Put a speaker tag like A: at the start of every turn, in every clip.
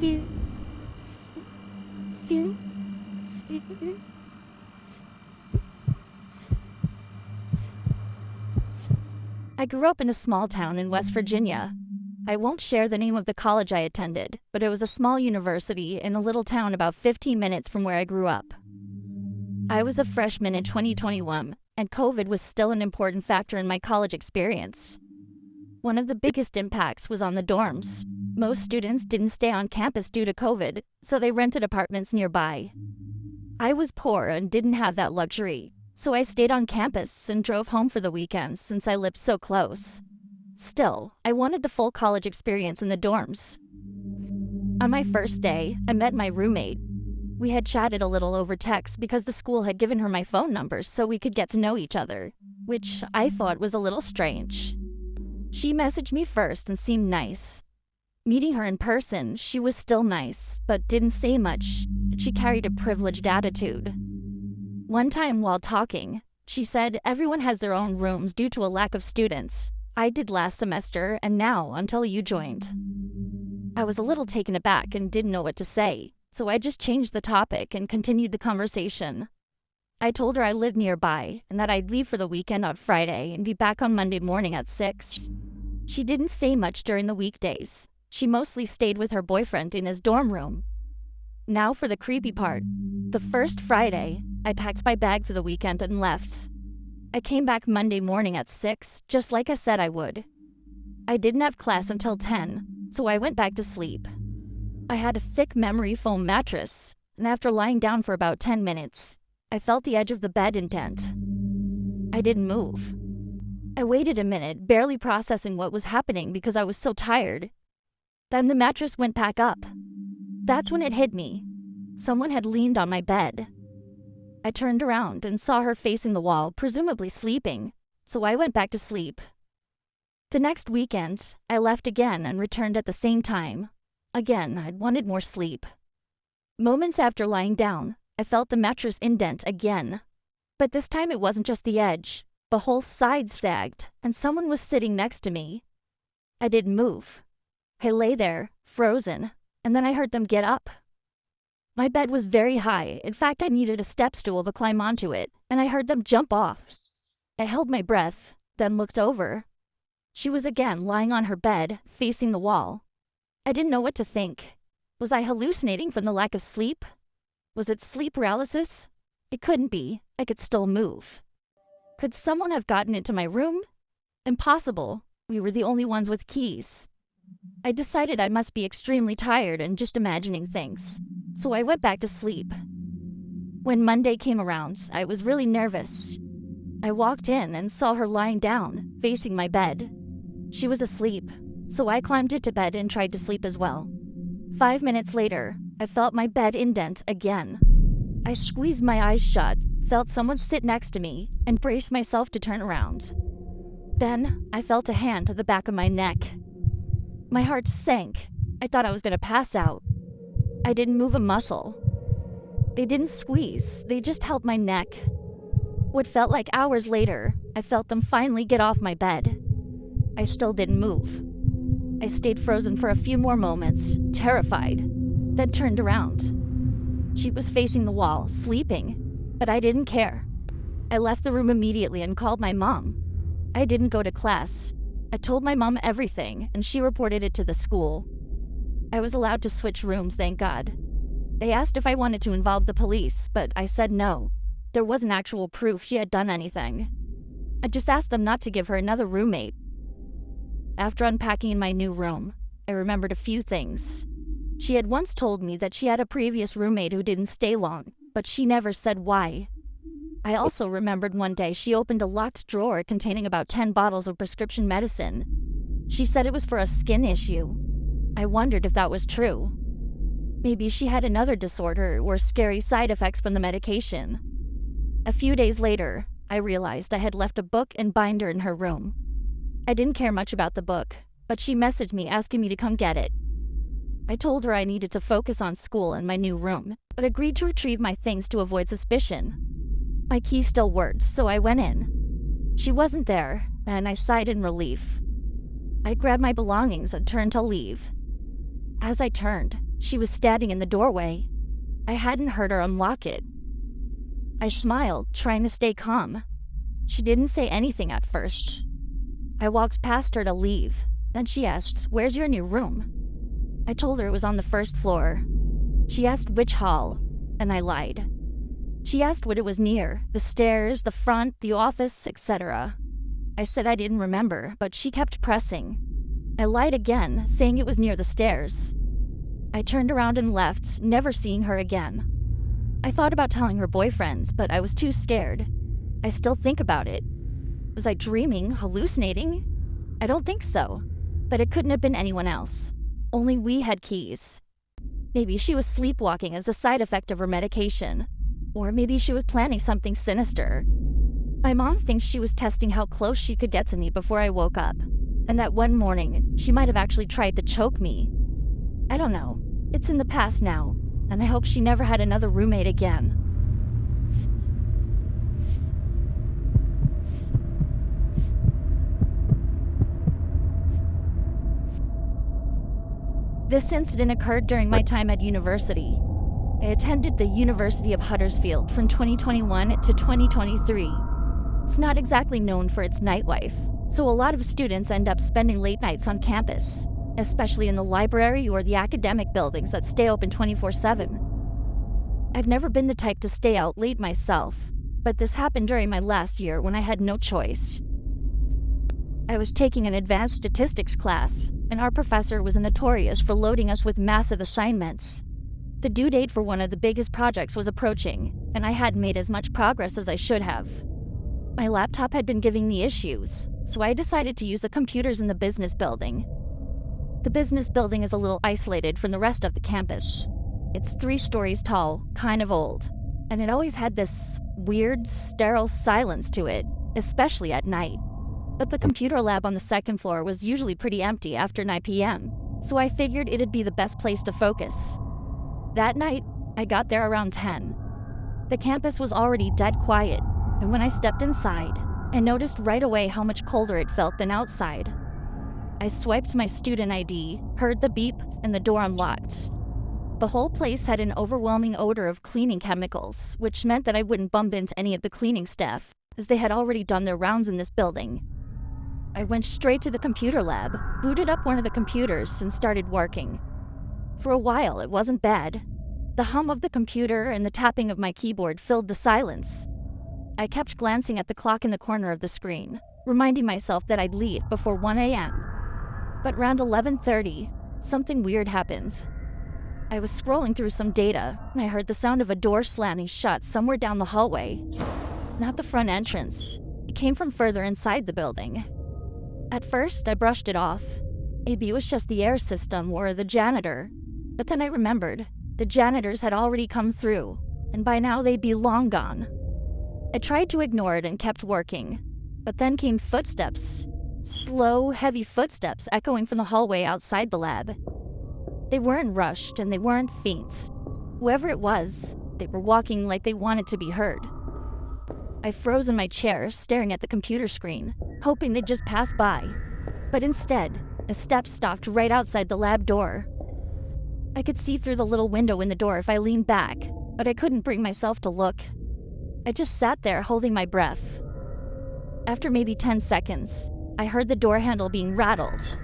A: I grew up in a small town in West Virginia. I won't share the name of the college I attended, but it was a small university in a little town about 15 minutes from where I grew up. I was a freshman in 2021, and COVID was still an important factor in my college experience. One of the biggest impacts was on the dorms. Most students didn't stay on campus due to COVID, so they rented apartments nearby. I was poor and didn't have that luxury, so I stayed on campus and drove home for the weekends since I lived so close. Still, I wanted the full college experience in the dorms. On my first day, I met my roommate. We had chatted a little over text because the school had given her my phone number so we could get to know each other, which I thought was a little strange. She messaged me first and seemed nice. Meeting her in person, she was still nice, but didn't say much. She carried a privileged attitude. One time while talking, she said everyone has their own rooms due to a lack of students. I did last semester and now until you joined. I was a little taken aback and didn't know what to say, so I just changed the topic and continued the conversation. I told her I lived nearby and that I'd leave for the weekend on Friday and be back on Monday morning at 6. She didn't say much during the weekdays. She mostly stayed with her boyfriend in his dorm room. Now for the creepy part. The first Friday, I packed my bag for the weekend and left. I came back Monday morning at 6, just like I said I would. I didn't have class until 10, so I went back to sleep. I had a thick memory foam mattress, and after lying down for about 10 minutes, I felt the edge of the bed indent. I didn't move. I waited a minute, barely processing what was happening because I was so tired. Then the mattress went back up. That's when it hit me. Someone had leaned on my bed. I turned around and saw her facing the wall, presumably sleeping, so I went back to sleep. The next weekend, I left again and returned at the same time. Again, I'd wanted more sleep. Moments after lying down, I felt the mattress indent again. But this time it wasn't just the edge. The whole side sagged, and someone was sitting next to me. I didn't move. I lay there, frozen, and then I heard them get up. My bed was very high. In fact, I needed a step stool to climb onto it, and I heard them jump off. I held my breath, then looked over. She was again lying on her bed, facing the wall. I didn't know what to think. Was I hallucinating from the lack of sleep? Was it sleep paralysis? It couldn't be. I could still move. Could someone have gotten into my room? Impossible. We were the only ones with keys. I decided I must be extremely tired and just imagining things, so I went back to sleep. When Monday came around, I was really nervous. I walked in and saw her lying down, facing my bed. She was asleep, so I climbed into bed and tried to sleep as well. 5 minutes later, I felt my bed indent again. I squeezed my eyes shut, felt someone sit next to me, and braced myself to turn around. Then, I felt a hand at the back of my neck. My heart sank. I thought I was going to pass out. I didn't move a muscle. They didn't squeeze, they just held my neck. What felt like hours later, I felt them finally get off my bed. I still didn't move. I stayed frozen for a few more moments, terrified, then turned around. She was facing the wall, sleeping, but I didn't care. I left the room immediately and called my mom. I didn't go to class. I told my mom everything, and she reported it to the school. I was allowed to switch rooms, thank God. They asked if I wanted to involve the police, but I said no. There wasn't actual proof she had done anything. I just asked them not to give her another roommate. After unpacking in my new room, I remembered a few things. She had once told me that she had a previous roommate who didn't stay long, but she never said why. I also remembered one day she opened a locked drawer containing about 10 bottles of prescription medicine. She said it was for a skin issue. I wondered if that was true. Maybe she had another disorder or scary side effects from the medication. A few days later, I realized I had left a book and binder in her room. I didn't care much about the book, but she messaged me asking me to come get it. I told her I needed to focus on school and my new room, but agreed to retrieve my things to avoid suspicion. My key still worked, so I went in. She wasn't there, and I sighed in relief. I grabbed my belongings and turned to leave. As I turned, She was standing in the doorway. I hadn't heard her unlock it. I smiled, trying to stay calm. She didn't say anything at first. I walked past her to leave. Then she asked, "Where's your new room?" I told her it was on the first floor. She asked which hall, and I lied. She asked what it was near, the stairs, the front, the office, etc. I said I didn't remember, but she kept pressing. I lied again, saying it was near the stairs. I turned around and left, never seeing her again. I thought about telling her boyfriend, but I was too scared. I still think about it. Was I dreaming, hallucinating? I don't think so, but it couldn't have been anyone else. Only we had keys. Maybe she was sleepwalking as a side effect of her medication. Or maybe she was planning something sinister. My mom thinks she was testing how close she could get to me before I woke up, and that one morning, she might have actually tried to choke me. I don't know. It's in the past now, and I hope she never had another roommate again. This incident occurred during my time at university. I attended the University of Huddersfield from 2021 to 2023. It's not exactly known for its nightlife, so a lot of students end up spending late nights on campus, especially in the library or the academic buildings that stay open 24/7. I've never been the type to stay out late myself, but this happened during my last year when I had no choice. I was taking an advanced statistics class, and our professor was notorious for loading us with massive assignments. The due date for one of the biggest projects was approaching, and I hadn't made as much progress as I should have. My laptop had been giving me issues, so I decided to use the computers in the business building. The business building is a little isolated from the rest of the campus. It's 3 stories tall, kind of old, and it always had this weird, sterile silence to it, especially at night. But the computer lab on the second floor was usually pretty empty after 9 p.m., so I figured it'd be the best place to focus. That night, I got there around 10. The campus was already dead quiet, and when I stepped inside, I noticed right away how much colder it felt than outside. I swiped my student ID, heard the beep, and the door unlocked. The whole place had an overwhelming odor of cleaning chemicals, which meant that I wouldn't bump into any of the cleaning staff, as they had already done their rounds in this building. I went straight to the computer lab, booted up one of the computers, and started working. For a while, it wasn't bad. The hum of the computer and the tapping of my keyboard filled the silence. I kept glancing at the clock in the corner of the screen, reminding myself that I'd leave before 1 a.m. But around 11:30, something weird happened. I was scrolling through some data, and I heard the sound of a door slamming shut somewhere down the hallway. Not the front entrance. It came from further inside the building. At first, I brushed it off. Maybe it was just the air system or the janitor. But then I remembered, the janitors had already come through, and by now they'd be long gone. I tried to ignore it and kept working, but then came footsteps. Slow, heavy footsteps echoing from the hallway outside the lab. They weren't rushed and they weren't faint. Whoever it was, they were walking like they wanted to be heard. I froze in my chair, staring at the computer screen, hoping they'd just pass by. But instead, a step stopped right outside the lab door. I could see through the little window in the door if I leaned back, but I couldn't bring myself to look. I just sat there holding my breath. After maybe 10 seconds, I heard the door handle being rattled.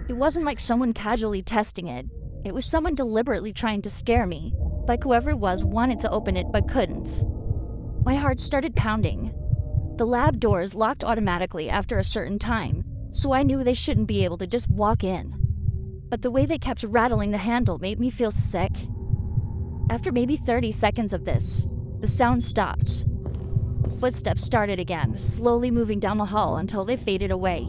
A: It wasn't like someone casually testing it. It was someone deliberately trying to scare me, like whoever it was wanted to open it but couldn't. My heart started pounding. The lab doors locked automatically after a certain time, so I knew they shouldn't be able to just walk in. But the way they kept rattling the handle made me feel sick. After maybe 30 seconds of this, the sound stopped. The footsteps started again, slowly moving down the hall until they faded away.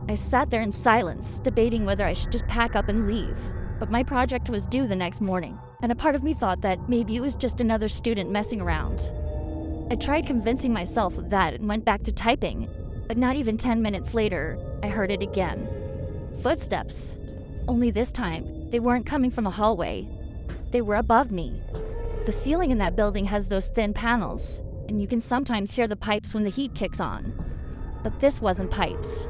A: I sat there in silence, debating whether I should just pack up and leave. But my project was due the next morning, and a part of me thought that maybe it was just another student messing around. I tried convincing myself of that and went back to typing, but not even 10 minutes later, I heard it again. Footsteps. Only this time, they weren't coming from the hallway. They were above me. The ceiling in that building has those thin panels, and you can sometimes hear the pipes when the heat kicks on. But this wasn't pipes.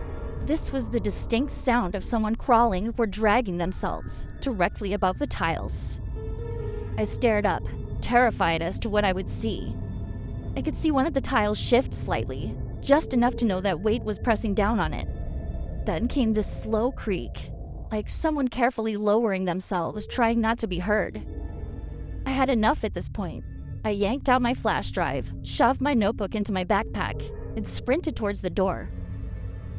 A: This was the distinct sound of someone crawling or dragging themselves directly above the tiles. I stared up, terrified as to what I would see. I could see one of the tiles shift slightly, just enough to know that weight was pressing down on it. Then came this slow creak, like someone carefully lowering themselves, trying not to be heard. I had enough at this point. I yanked out my flash drive, shoved my notebook into my backpack, and sprinted towards the door.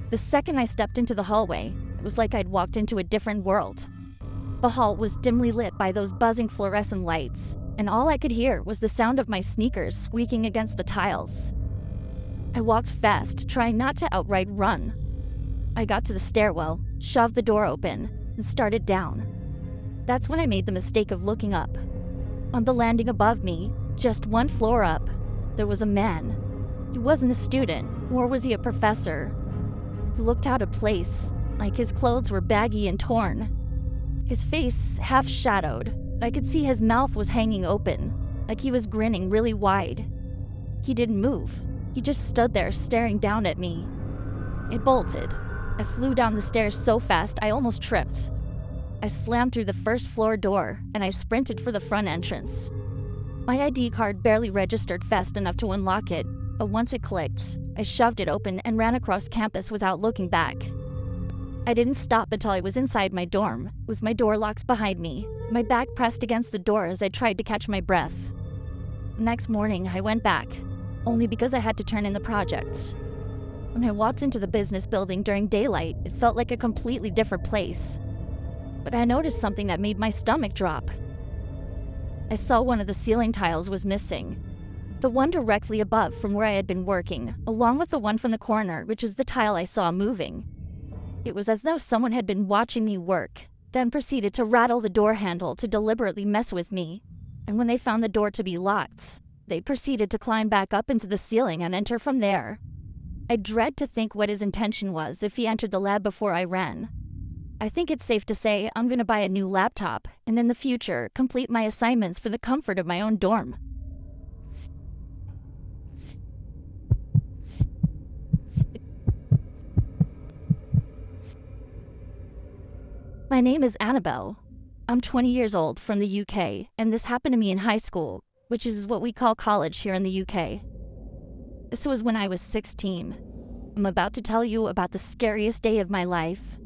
A: The second I stepped into the hallway, it was like I'd walked into a different world. The hall was dimly lit by those buzzing fluorescent lights, and all I could hear was the sound of my sneakers squeaking against the tiles. I walked fast, trying not to outright run. I got to the stairwell, shoved the door open, and started down. That's when I made the mistake of looking up. On the landing above me, just one floor up, there was a man. He wasn't a student, nor was he a professor. He looked out of place, like his clothes were baggy and torn. His face half-shadowed. I could see his mouth was hanging open, like he was grinning really wide. He didn't move. He just stood there staring down at me. It bolted. I flew down the stairs so fast I almost tripped. I slammed through the first floor door, and I sprinted for the front entrance. My ID card barely registered fast enough to unlock it, but once it clicked, I shoved it open and ran across campus without looking back. I didn't stop until I was inside my dorm, with my door locked behind me, my back pressed against the door as I tried to catch my breath. The next morning, I went back, only because I had to turn in the projects. When I walked into the business building during daylight, it felt like a completely different place. But I noticed something that made my stomach drop. I saw one of the ceiling tiles was missing. The one directly above from where I had been working, along with the one from the corner, which is the tile I saw moving. It was as though someone had been watching me work, then proceeded to rattle the door handle to deliberately mess with me. And when they found the door to be locked, they proceeded to climb back up into the ceiling and enter from there. I dread to think what his intention was if he entered the lab before I ran. I think it's safe to say I'm going to buy a new laptop, and in the future, complete my assignments for the comfort of my own dorm. My name is Annabelle. I'm 20 years old from the UK, and this happened to me in high school, which is what we call college here in the UK. This was when I was 16. I'm about to tell you about the scariest day of my life.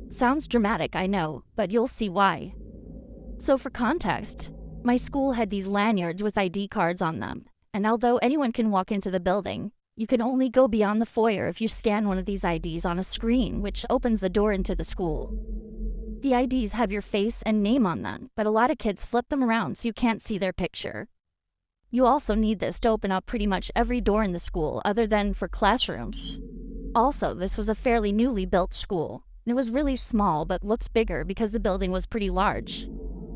A: Sounds dramatic, I know, but you'll see why. So for context, my school had these lanyards with ID cards on them, and although anyone can walk into the building, you can only go beyond the foyer if you scan one of these IDs on a screen, which opens the door into the school. The IDs have your face and name on them, but a lot of kids flip them around so you can't see their picture. You also need this to open up pretty much every door in the school other than for classrooms. Also, this was a fairly newly built school. It was really small but looked bigger because the building was pretty large.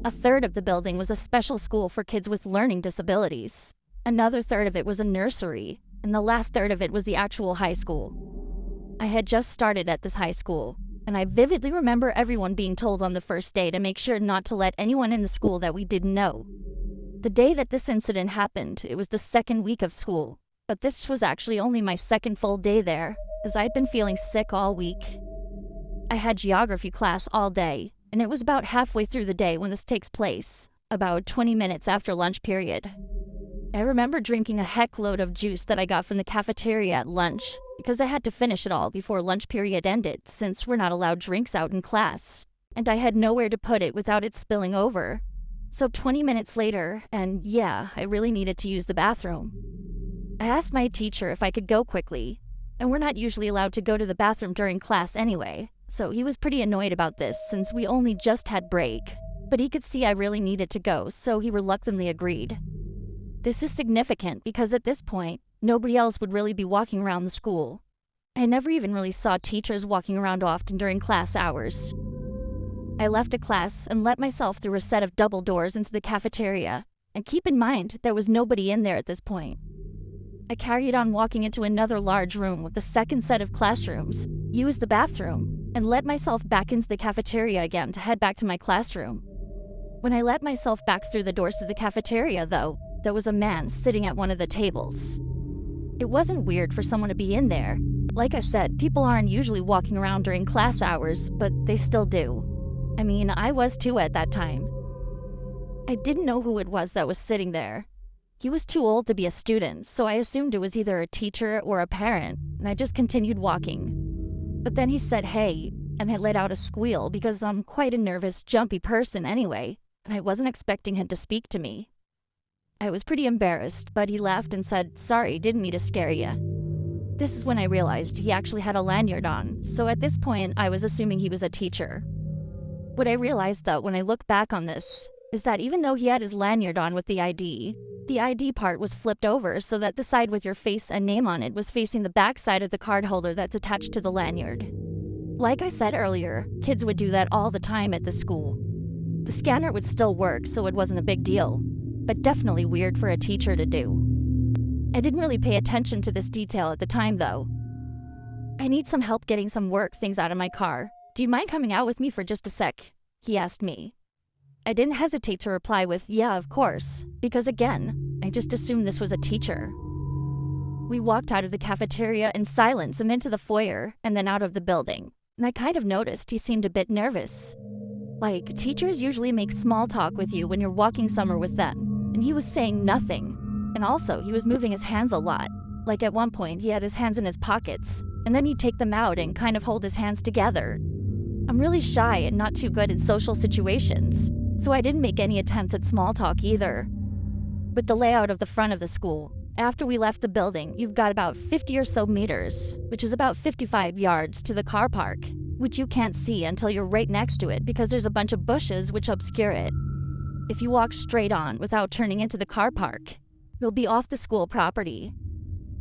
A: A third of the building was a special school for kids with learning disabilities. Another third of it was a nursery, and the last third of it was the actual high school. I had just started at this high school, and I vividly remember everyone being told on the first day to make sure not to let anyone in the school that we didn't know. The day that this incident happened, it was the second week of school, but this was actually only my second full day there, as I'd been feeling sick all week. I had geography class all day, and it was about halfway through the day when this takes place, about 20 minutes after lunch period. I remember drinking a heck load of juice that I got from the cafeteria at lunch, because I had to finish it all before lunch period ended, since we're not allowed drinks out in class, and I had nowhere to put it without it spilling over. So 20 minutes later, and yeah, I really needed to use the bathroom. I asked my teacher if I could go quickly, and we're not usually allowed to go to the bathroom during class anyway, so he was pretty annoyed about this since we only just had break. But he could see I really needed to go, so he reluctantly agreed. This is significant because at this point, nobody else would really be walking around the school. I never even really saw teachers walking around often during class hours. I left a class and let myself through a set of double doors into the cafeteria, and keep in mind there was nobody in there at this point. I carried on walking into another large room with a second set of classrooms, used the bathroom, and let myself back into the cafeteria again to head back to my classroom. When I let myself back through the doors to the cafeteria, though, there was a man sitting at one of the tables. It wasn't weird for someone to be in there, Like I said, people aren't usually walking around during class hours, but they still do. I mean, I was too at that time. I didn't know who it was that was sitting there. He was too old to be a student, so I assumed it was either a teacher or a parent, and I just continued walking. But then he said, "Hey," and I let out a squeal because I'm quite a nervous, jumpy person anyway, and I wasn't expecting him to speak to me. I was pretty embarrassed, but he laughed and said, "Sorry, didn't mean to scare you." This is when I realized he actually had a lanyard on, so at this point I was assuming he was a teacher. What I realized though when I look back on this is that even though he had his lanyard on with the ID part was flipped over so that the side with your face and name on it was facing the back side of the card holder that's attached to the lanyard. Like I said earlier, kids would do that all the time at the school. The scanner would still work, so it wasn't a big deal, but definitely weird for a teacher to do. I didn't really pay attention to this detail at the time though. "I need some help getting some work things out of my car. Do you mind coming out with me for just a sec?" he asked me. I didn't hesitate to reply with, "Yeah, of course," because again, I just assumed this was a teacher. We walked out of the cafeteria in silence and into the foyer, and then out of the building, and I kind of noticed he seemed a bit nervous. Like, teachers usually make small talk with you when you're walking somewhere with them, and he was saying nothing. And also, he was moving his hands a lot. Like at one point, he had his hands in his pockets, and then he'd take them out and kind of hold his hands together. I'm really shy and not too good in social situations, so I didn't make any attempts at small talk either. With the layout of the front of the school, after we left the building, you've got about 50 or so meters, which is about 55 yards, to the car park, which you can't see until you're right next to it because there's a bunch of bushes which obscure it. If you walk straight on without turning into the car park, you'll be off the school property.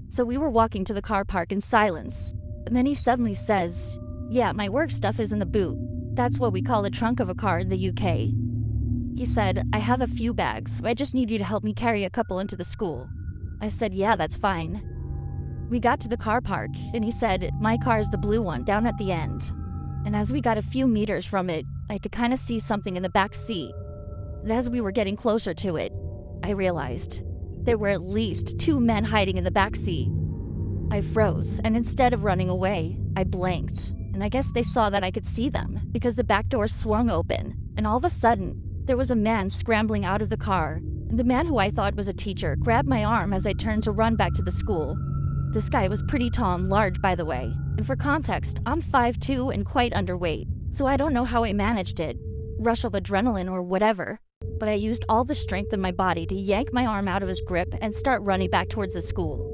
A: So we were walking to the car park in silence, and then he suddenly says, "Yeah, my work stuff is in the boot. That's what we call the trunk of a car in the UK. He said, "I have a few bags, so I just need you to help me carry a couple into the school." I said, "Yeah, that's fine." We got to the car park, and he said, "My car is the blue one down at the end." And as we got a few meters from it, I could kind of see something in the back seat. And as we were getting closer to it, I realized there were at least 2 men hiding in the back seat. I froze, and instead of running away, I blinked, and I guess they saw that I could see them because the back door swung open, and all of a sudden, there was a man scrambling out of the car, and the man who I thought was a teacher grabbed my arm as I turned to run back to the school. This guy was pretty tall and large, by the way, and for context, I'm 5'2" and quite underweight, so I don't know how I managed it, rush of adrenaline or whatever, but I used all the strength in my body to yank my arm out of his grip and start running back towards the school.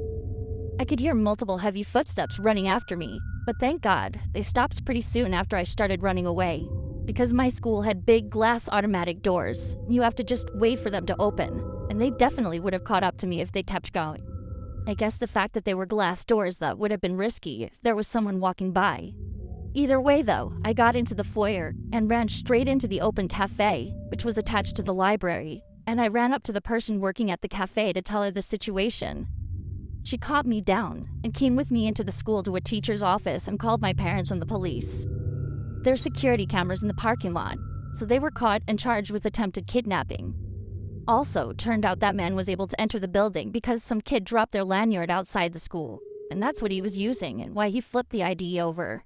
A: I could hear multiple heavy footsteps running after me, but thank God, they stopped pretty soon after I started running away. Because my school had big glass automatic doors, you have to just wait for them to open, and they definitely would have caught up to me if they kept going. I guess the fact that they were glass doors though would have been risky if there was someone walking by. Either way though, I got into the foyer and ran straight into the open cafe, which was attached to the library, and I ran up to the person working at the cafe to tell her the situation. She calmed me down and came with me into the school to a teacher's office and called my parents and the police. There are security cameras in the parking lot, so they were caught and charged with attempted kidnapping. Also, turned out that man was able to enter the building because some kid dropped their lanyard outside the school, and that's what he was using and why he flipped the ID over.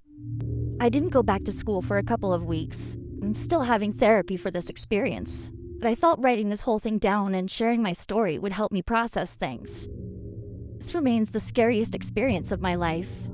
A: I didn't go back to school for a couple of weeks. I'm still having therapy for this experience, but I thought writing this whole thing down and sharing my story would help me process things. This remains the scariest experience of my life.